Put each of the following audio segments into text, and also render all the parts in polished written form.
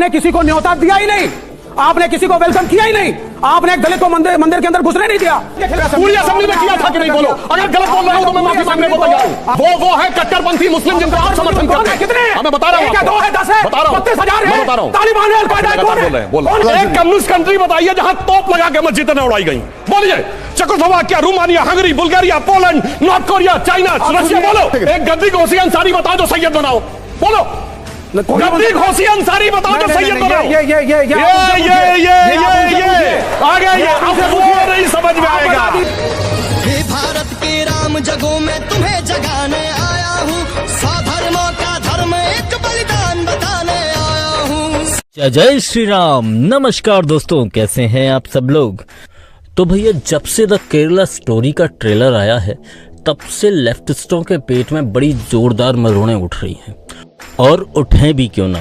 आपने किसी को न्योता दिया ही नहीं, आपने किसी को वेलकम किया ही नहीं, आपने एक दलित को मंदिर के अंदर घुसने नहीं दिया। पूरी असेंबली में किया था कि नहीं? बोलो, अगर गलत बोल रहा हूं तो मैं माफी मांगने को तैयार हूं। वो है कट्टरपंथी मुस्लिम जिनको आप समर्थन करते हैं। कितने? मैं बता रहा हूं, क्या 2 है 10 है? बता रहा हूं, 32,000 है। बता रहा हूं। तालिबान है, अल-कायदा है, कौन है? एक कम्युनिस्ट कंट्री बताइए जहां तोप लगा के मस्जिदें उड़ाई गई। बोलिए, Czechoslovakia, Romania, Hungary, Bulgaria, Poland, north Korea, China, Russia. बोलो, एक गद्दी घोसी अंसारी बताओ जो सैयद बनाओ। बोलो, गद्दी घोसी अंसारी बताओ जो सैयद बनाओ। ये आ गया, ये अब वो नहीं समझ में आएगा। हे भारत के राम जगों में तुम्हें जगाने आया हूँ, स्वधर्मों का धर्म एक बलिदान बताने आया हूँ। जय श्री राम। नमस्कार दोस्तों, कैसे हैं आप सब लोग। तो भैया, जब से द केरला स्टोरी का ट्रेलर आया है तब से लेफ्टिस्टों के पेट में बड़ी जोरदार मरोड़ें उठ रही हैं, और उठें भी क्यों ना,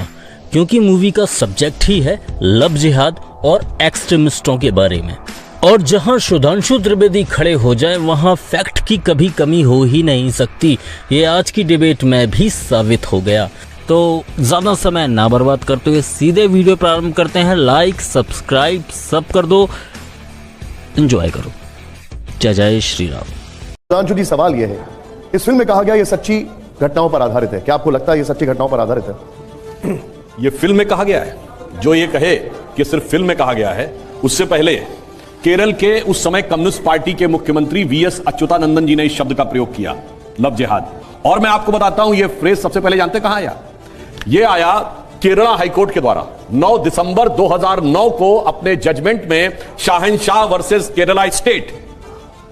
क्योंकि मूवी का सब्जेक्ट ही है लव जिहाद और एक्सट्रीमिस्टों के बारे में। और जहां सुधांशु त्रिवेदी खड़े हो जाए वहां फैक्ट की कभी कमी हो ही नहीं सकती। ये आज की डिबेट में भी साबित हो गया। तो ज़्यादा समय ना बर्बाद करते हुए सीधे वीडियो प्रारंभ करते हैं। लाइक सब्सक्राइब सब कर दो, एंजॉय करो। जय जय श्री राम। सुधांशु जी, सवाल यह है, इस फिल्म में कहा गया ये सच्ची घटनाओं पर आधारित है, क्या आपको लगता है ये सच्ची घटनाओं पर आधारित है? ये फिल्म में कहा गया है। जो ये कहे कि सिर्फ फिल्म में कहा गया है, उससे पहले केरल के उस समय कम्युनिस्ट पार्टी के मुख्यमंत्री वीएस अच्युतानंदन जी ने इस शब्द का प्रयोग किया, लव जिहाद। और मैं आपको बताता हूं, ये फ्रेज सबसे पहले जानते कहां आया? ये आया केरला हाईकोर्ट के द्वारा 9 दिसंबर 2009 को अपने जजमेंट में, शाहनशाह वर्सेस केरला स्टेट।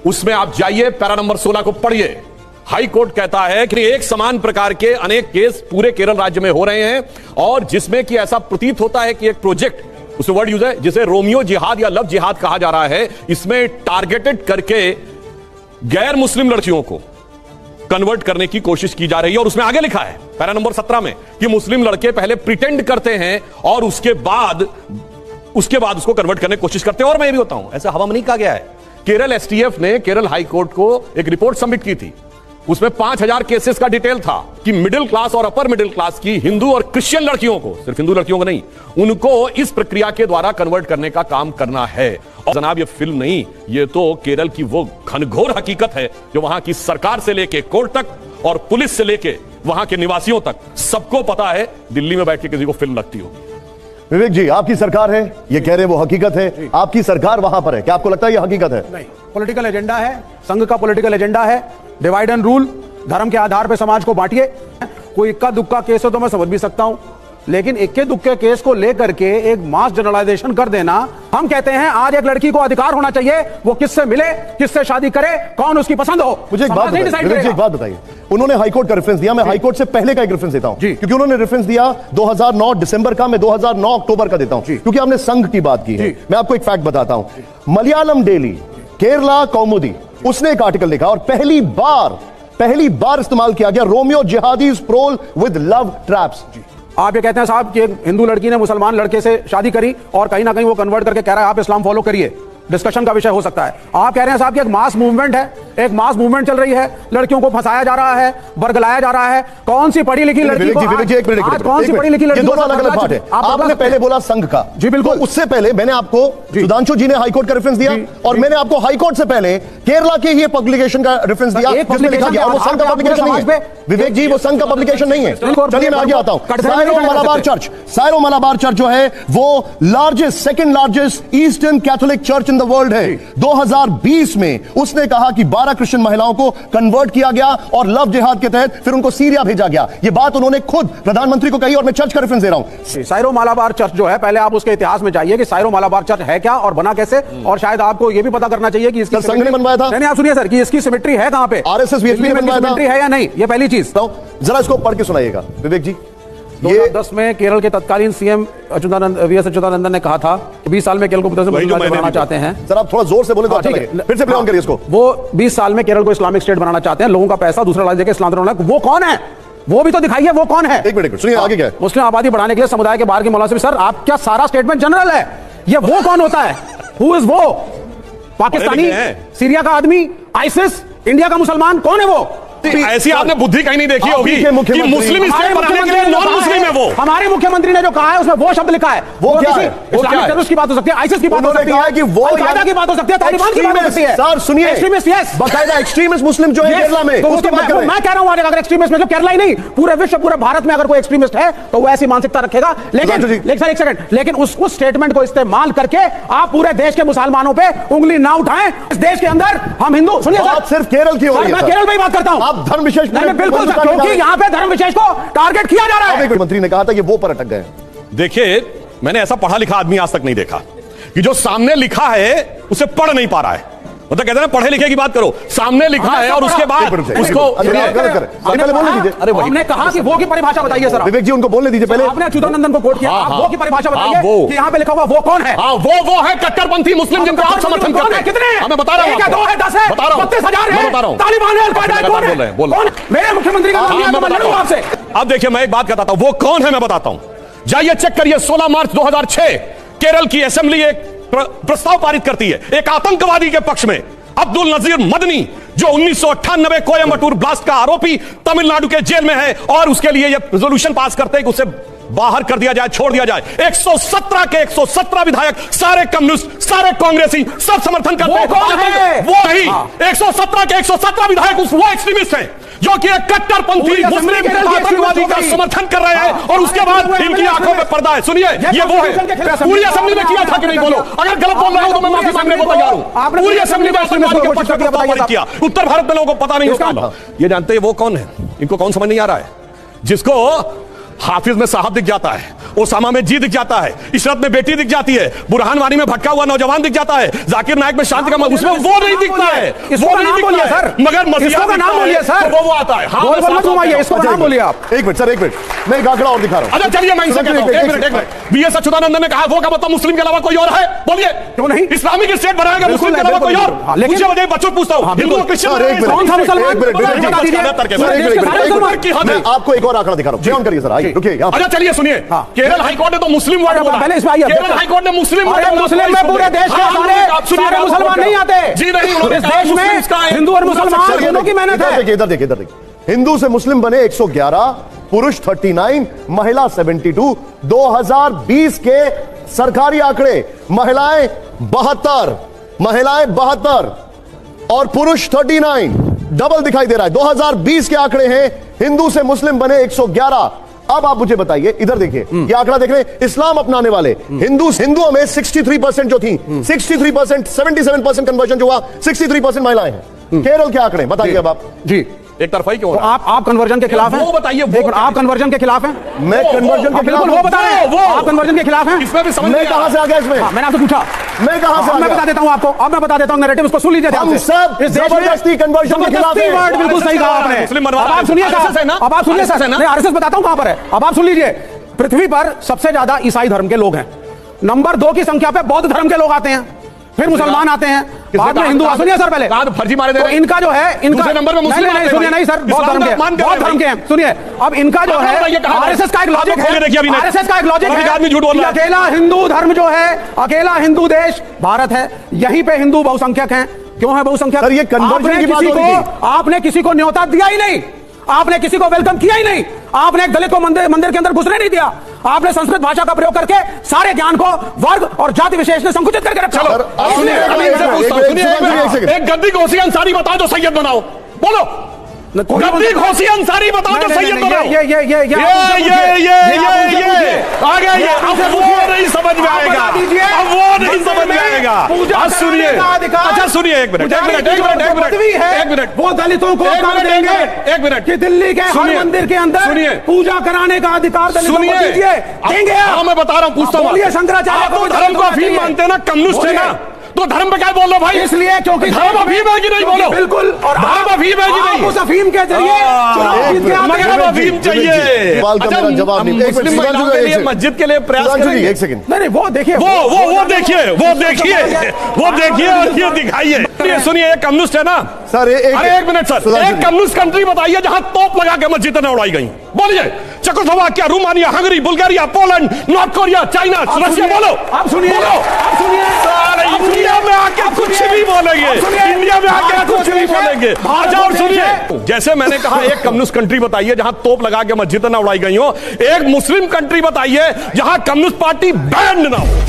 उसमें आप जाइए, पैरा नंबर 16 को पढ़िए। हाई कोर्ट कहता है कि एक समान प्रकार के अनेक केस पूरे केरल राज्य में हो रहे हैं, और जिसमें कि ऐसा प्रतीत होता है कि एक प्रोजेक्ट, उसमें वर्ड यूज है जिसे रोमियो जिहाद या लव जिहाद कहा जा रहा है, इसमें टारगेटेड करके गैर मुस्लिम लड़कियों को कन्वर्ट करने की कोशिश की जा रही है। और उसमें आगे लिखा है पैरा नंबर 17 में कि मुस्लिम लड़के पहले प्रिटेंड करते हैं और उसके बाद उसको कन्वर्ट करने की कोशिश करते हैं। और मैं भी होता हूं, ऐसा हवा में नहीं कहा गया है। केरल एसटीएफ ने केरल हाई कोर्ट को एक रिपोर्ट सबमिट की थी। उसमें 5000 केसेस का डिटेल था कि मिडिल क्लास और अपर मिडिल क्लास की हिंदू और क्रिश्चियन लड़कियों को, सिर्फ हिंदू लड़कियों को नहीं, उनको इस प्रक्रिया के द्वारा कन्वर्ट करने का काम करना है। और जनाब, ये फिल्म नहीं, ये तो केरल की वो घनघोर हकीकत है जो वहां की सरकार से लेके कोर्ट तक और पुलिस से लेके वहां के निवासियों तक सबको पता है। दिल्ली में बैठ के किसी को फिल्म लगती होगी। विवेक जी, आपकी सरकार है, ये कह रहे हैं वो हकीकत है, आपकी सरकार वहां पर है, क्या आपको लगता है ये हकीकत है? नहीं, पॉलिटिकल एजेंडा है, संघ का पॉलिटिकल एजेंडा है, डिवाइड एंड रूल, धर्म के आधार पर समाज को बांटिए। कोई इक्का दुक्का केस हो तो मैं समझ भी सकता हूं, लेकिन इक्के दुक्के केस को लेकर के एक मास जनरलाइजेशन कर देना। हम कहते हैं आज एक लड़की को अधिकार होना चाहिए, वो किससे मिले, किससे शादी करे, कौन उसकी पसंद हो। मुझे एक बात बताइए, उन्होंने हाईकोर्ट का रेफरेंस दिया, मैं हाईकोर्ट से पहले का एक रेफरेंस देता हूं, क्योंकि उन्होंने रेफरेंस दिया 2009 दिसंबर का, मैं 2009 अक्टूबर का देता हूं, क्योंकि आपने संघ की बात की है। मैं आपको एक फैक्ट बताता हूं, मलयालम डेली, केरला कौमुदी, उसने एक आर्टिकल लिखा और पहली बार इस्तेमाल किया गया Romeo jihadis prowl with love traps. आप ये कहते हैं साहब कि एक हिंदू लड़की ने मुसलमान लड़के से शादी करी और कहीं ना कहीं वो कन्वर्ट करके कह रहा है आप इस्लाम फॉलो करिए, डिस्कशन का विषय हो सकता है। आप कह रहे हैं साहब कि एक मास मूवमेंट है, एक मास मूवमेंट चल रही है, लड़कियों को फंसाया जा रहा है, बरगलाया जा रहा है। कौन सी पढ़ी लिखी लड़की को, आज कौन सी पढ़ी लिखी लड़की, दोनों अलग अलग बात है। आपने पहले बोला संघ का, जी बिल्कुल, तो उससे पहले मैंने आपको सुधांशु जी ने हाईकोर्ट का रेफरेंस दिया, और मैंने आपको हाईकोर्ट से पहले केरला के ही पब्लिकेशन का रेफरेंस दिया, जिसमें लिखा गया, वो संघ का पब्लिकेशन नहीं है विवेक जी, वो संघ का पब्लिकेशन नहीं है। चलिए मैं आगे आता हूं। सायरो मलाबार चर्च जो है वो largest, second largest eastern Catholic church in the world है। 2020 में उसने कहा कि 12 क्रिश्चियन महिलाओं को कन्वर्ट किया गया और लव जिहाद के तहत फिर उनको सीरिया भेजा गया। यह बात उन्होंने खुद प्रधानमंत्री को कही, और मैं चर्च का रेफरेंस दे रहा हूं। सायरो मलाबार चर्च जो है, पहले आप उसके इतिहास में जाइए कि सायरो मलाबार चर्च है क्या और बना कैसे, और शायद आपको यह भी पता करना चाहिए कि इसकी संघ ने बनवाया था। नहीं, आप सुनिए सर, कि इसकी सिमेट्री है कहां पे, आरएसएस वीएचपी ने बनवाया था है या नहीं, ये पहली चीज। जरा इसको पढ़ के सुनाइएगा विवेक जी। 2010 में केरल के तत्कालीन सीएम वीएस अच्युतानंदन ने कहा था कि 20 साल में केरल को बनाना चाहते हैं। सर आप थोड़ा जोर से बोले तो अच्छा लगे, फिर से प्ले ऑन करिए इसको। वो 20 साल में केरल को इस्लामिक स्टेट बनाना चाहते हैं, लोगों का पैसा दूसरा राज्य के इस्लाम बनाना। वो कौन है, वो भी तो दिखाइए, वो कौन है। एक मिनट सुनिए, आगे क्या है? मुस्लिम आबादी बढ़ाने के लिए समुदाय के बाहर की मौलाना। सर आप क्या सारा स्टेटमेंट जनरल है, ये वो कौन होता है? हु इज वो? पाकिस्तानी, सीरिया का आदमी, आइसिस, इंडिया का मुसलमान, कौन है वो? ऐसी आपने बुद्धि कहीं नहीं देखी होगी कि मुस्लिम स्टेट बनाने के लिए नॉन मुस्लिम है वो। हमारे मुख्यमंत्री ने जो कहा है उसमें वो शब्द लिखा है। वो क्या है? वो क्या है? टेररिस्ट की बात हो सकती है, आईसिस की बात हो सकती है, कि वो अल-कायदा की बात हो सकती है, तालिबान की बात हो सकती है। सर सुनिए, एक्सट्रीमिस्ट, यस, बाकायदा एक्सट्रीमिस्ट मुस्लिम जो है केरला में, तो उसकी बात कर रहे हैं। मैं कह रहा हूं अगर एक्सट्रीमिस्ट में जो केरला ही नहीं पूरे विश्व, पूरे भारत में अगर कोई एक्सट्रीमिस्ट है तो वो ऐसी मानसिकता रखेगा। लेकिन एक सेकंड, लेकिन उस स्टेटमेंट को इस्तेमाल करके आप पूरे देश के मुसलमानों पे उंगली ना उठाएं। इस देश के अंदर हम हिंदू, सुनिए आप सिर्फ केरल की हो रही है। मैं केरल में ही बात करता हूं। आप धर्म विशेष बिल्कुल, क्योंकि यहां पे धर्म विशेष को टारगेट किया जा रहा है। मंत्री ने कहा था कि वो पर अटक गए। देखिए, मैंने ऐसा पढ़ा लिखा आदमी आज तक नहीं देखा कि जो सामने लिखा है उसे पढ़ नहीं पा रहा है। मतलब कहते हैं ना, पढ़े लिखे की बात करो, सामने लिखा है और उसके बाद उसको बोलने दीजिए। अरे हमने कहा कि वो की परिभाषा बताइए सर। विवेक जी उनको बोलने दीजिए पहले। आपने अच्युतानंदन को कोट किया, आप वो की परिभाषा बताइए कि यहाँ पे लिखा हुआ वो कौन है। वो है कट्टरपंथी मुस्लिम जिनको आप समर्थन करते हैं। कितने हैं? मैं बता रहा हूं, 1 है, 2 है, 10 है, बता रहा हूं, 32,000 है, बता रहा हूं, तालिबान है, अल-कायदा है, कौन है? कौन? मेरे मुख्यमंत्री का नाम लिया तो मैं लड़ूंगा आपसे। अब देखिए, मैं एक बात बताता हूं, वो कौन है मैं बताता हूं। जाइए चेक करिए, 16 मार्च 2006 केरल की असेंबली एक प्रस्ताव पारित करती है एक आतंकवादी के पक्ष में। अब्दुल नजीर मदनी, जो 1998 कोयम्बटूर ब्लास्ट का आरोपी तमिलनाडु के जेल में है, और उसके लिए यह रेजोल्यूशन पास करते हैं कि उसे बाहर कर दिया जाए, छोड़ दिया जाए। 117 के 117 विधायक, सारे कम्युनिस्ट, सारे कांग्रेसी, सब समर्थन करते हैं। वो ही 117 के 117 विधायक वो एक्सट्रीमिस्ट हैं जो कि एक कट्टरपंथी मुस्लिम आतंकवादी का समर्थन कर रहे हैं, और उसके बाद इनकी आंखों में पर्दा है। सुनिए, ये वो है। पूरी असेंबली में किया था कि नहीं? बोलो, अगर गलत बोल रहा हूं तो मैं माफी मांगने को तैयार हूं। पूरी असेंबली में आतंकवादी के पक्ष में प्रस्ताव पारित किया। उत्तर भारत में लोगों को पता नहीं होता। ये जानते हैं वो कौन है? इनको कौन समझ नहीं आ रहा है? जिसको हाफिज में साहब दिख जाता है, ओसामा में जी दिख जाता है, इशरत में बेटी दिख जाती है, बुरहान वानी में भटका हुआ नौजवान दिख जाता है, जाकिर नायक में शांति का, उसमें वो नहीं दिखता है। वो नहीं दिखता है सर, मगर मसीहा का नाम बोलिए सर, वो आता है। इसको नाम बोलिए आप। एक मिनट सर, एक मिनट, मैं एक आंकड़ा और दिखा रहा हूं। अच्छा चलिए, मैं इनसे कहता हूं, एक मिनट। बीएस अच्युतानंदन ने कहा वो का मतलब मुस्लिम के अलावा कोई और है? बोलिए, क्यों नहीं? इस्लामिक स्टेट बनाएगा मुस्लिम के अलावा कोई और? मुझे वजह बच्चों पूछता हूं, हिंदू और क्रिश्चियन कौन सा मुसलमान? मैं आपको एक और आंकड़ा दिखा रहा हूं, करिए सर, आइए रुकिए। अच्छा चलिए सुनिए, केरल हाईकोर्ट ने तो मुस्लिम वर्ड बोला। पहले इसमें आइए। केरल हाईकोर्ट ने मुस्लिम मुस्लिम में पूरे देश के सारे मुसलमान नहीं आते जी। नहीं, इस देश में हिंदू और मुसलमान दोनों की मेहनत है। इधर देखिए, हिंदू से मुस्लिम बने 111, पुरुष 39, महिला 72। 2020 के सरकारी आंकड़े, महिलाएं 72 और पुरुष 39, डबल दिखाई दे रहा है। 2020 के आंकड़े हैं, हिंदू से मुस्लिम बने 111। अब आप मुझे बताइए, इधर देखिए, ये आंकड़ा देख रहे हैं, इस्लाम अपनाने वाले हिंदुओं में 63% जो थी, 63%, 77% कन्वर्जन जो हुआ, 63% महिलाएं हैं। केरल के आंकड़े बताइए अब आप जी। एक तरफा ही क्यों? तो आप कन्वर्जन के खिलाफ हैं? वो बताइए, आप कन्वर्जन के खिलाफ हैं? मैं कन्वर्जन के खिलाफ, वो बता रहे हैं, आप कन्वर्जन के खिलाफ हैं? इसमें भी समझ मैं कहां से आ गया इसमें? मैंने आपसे पूछा, मैं कहां से? मैं बता देता हूं आपको, अब मैं बता देता हूं नैरेटिव, इसको सुन लीजिए ध्यान से। हम सब जबरदस्ती कन्वर्जन के खिलाफ हैं। वर्ड बिल्कुल सही कहा आपने। अब आप सुनिए, अब आप सुनिए सर, मैं आरएसएस बताता हूं कहां पर है। अब आप सुन लीजिए, पृथ्वी पर सबसे ज्यादा ईसाई धर्म के लोग हैं। नंबर 2 की संख्या पे बौद्ध धर्म के लोग आते हैं, फिर मुसलमान आते हैं, बाद में हिंदू। सुनिए सर, पहले फर्जी मारे दे तो इनका जो है, इनका नंबर में मुस्लिम नहीं सुनिए, नहीं सर, बहुत धर्म के हैं। सुनिए, अब इनका जो है आरएसएस का एक लॉजिक है, आरएसएस का एक लॉजिक है, आदमी झूठ बोल रहा है। अकेला हिंदू धर्म जो है, अकेला हिंदू देश भारत है, यहीं पे हिंदू बहुसंख्यक हैं। क्यों है बहुसंख्यक? सर, ये कन्वर्जन की बात हो रही है। आपने किसी को न्योता दिया ही नहीं, आपने किसी को वेलकम किया ही नहीं, आपने एक दलित को मंदिर के अंदर घुसने नहीं दिया, आपने संस्कृत भाषा का प्रयोग करके सारे ज्ञान को वर्ग और जाति विशेष ने संकुचित करके रखा। सुनिए, एक गद्दी घोसी अंसारी बताओ जो सैयद बनाओ, बोलो। गद्दी घोसी अंसारी बताओ जो सैयद बनाओ। ये आ गया, ये अब वो नहीं समझ में आएगा, अब वो नहीं समझ में आएगा। सुनिए, अच्छा सुनिए, एक मिनट, वो दलितों को एक मिनट कि दिल्ली के हर मंदिर के अंदर पूजा कराने का अधिकार दलितों को दीजिए, देंगे। हाँ, मैं बता रहा हूँ, पूछता हूँ, शंकराचार्य को धर्म को अफीम मानते ना, कम्युनिस्ट है ना, तो धर्म पे क्या बोल रहे भाई? इसलिए क्योंकि धर्म अफीम है कि नहीं, बोलो। बिल्कुल, और धर्म अफीम है कि नहीं? उस अफीम के जरिए अफीम चाहिए। जवाब नहीं, मुस्लिम महिलाओं के लिए, मस्जिद के लिए प्रयास करेंगे। एक सेकंड, नहीं, वो देखिए, वो देखिए और ये दिखाइए। सुनिए, एक कम्युनिस्ट है ना सर, एक मिनट सर, एक कम्युनिस्ट कंट्री बताइए जहां तोप लगा के मस्जिदें उड़ाई गई, बोलिए। Czechoslovakia, Romania, Hungary, Bulgaria, Poland, north Korea, China, Russia, बोलो। आप सुनिए, इंडिया में आके कुछ भी बोलेंगे, इंडिया में आके कुछ भी बोलेंगे। अच्छा और सुनिए, जैसे मैंने कहा एक कम्युनिस्ट कंट्री बताइए जहां तोप लगा के मस्जिद ना उड़ाई गई हो, एक मुस्लिम कंट्री बताइए जहां कम्युनिस्ट पार्टी बैंड ना हो।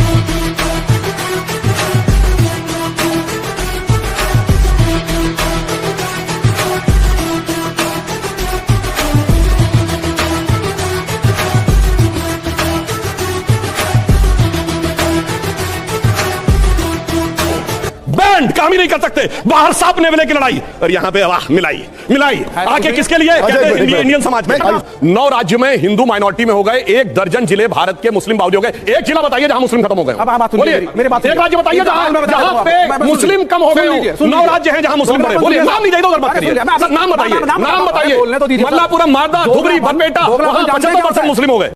काम ही नहीं कर सकते, बाहर सांप नेवले की लड़ाई, और यहां पे वाह मिलाई आके किसके लिए? इंडियन समाज में 9 राज्य में हिंदू माइनॉरिटी में हो गए, 1 दर्जन जिले भारत के मुस्लिम बाहुल्य हो गए। एक जिला बताइए जहां मुस्लिम खत्म हो गए। बोलिए, एक राज्य बताइए जहां पे मुस्लिम कम हो गए। 9 राज्य हैं जहां मुस्लिम बढ़े। बोलिए, नाम नहीं जाइए, बात करिए, नाम बताइए, नाम बताइए। मल्लापुरम, मारदा, धुबरी, बरपेटा, वहां 75% मुस्लिम हो गए।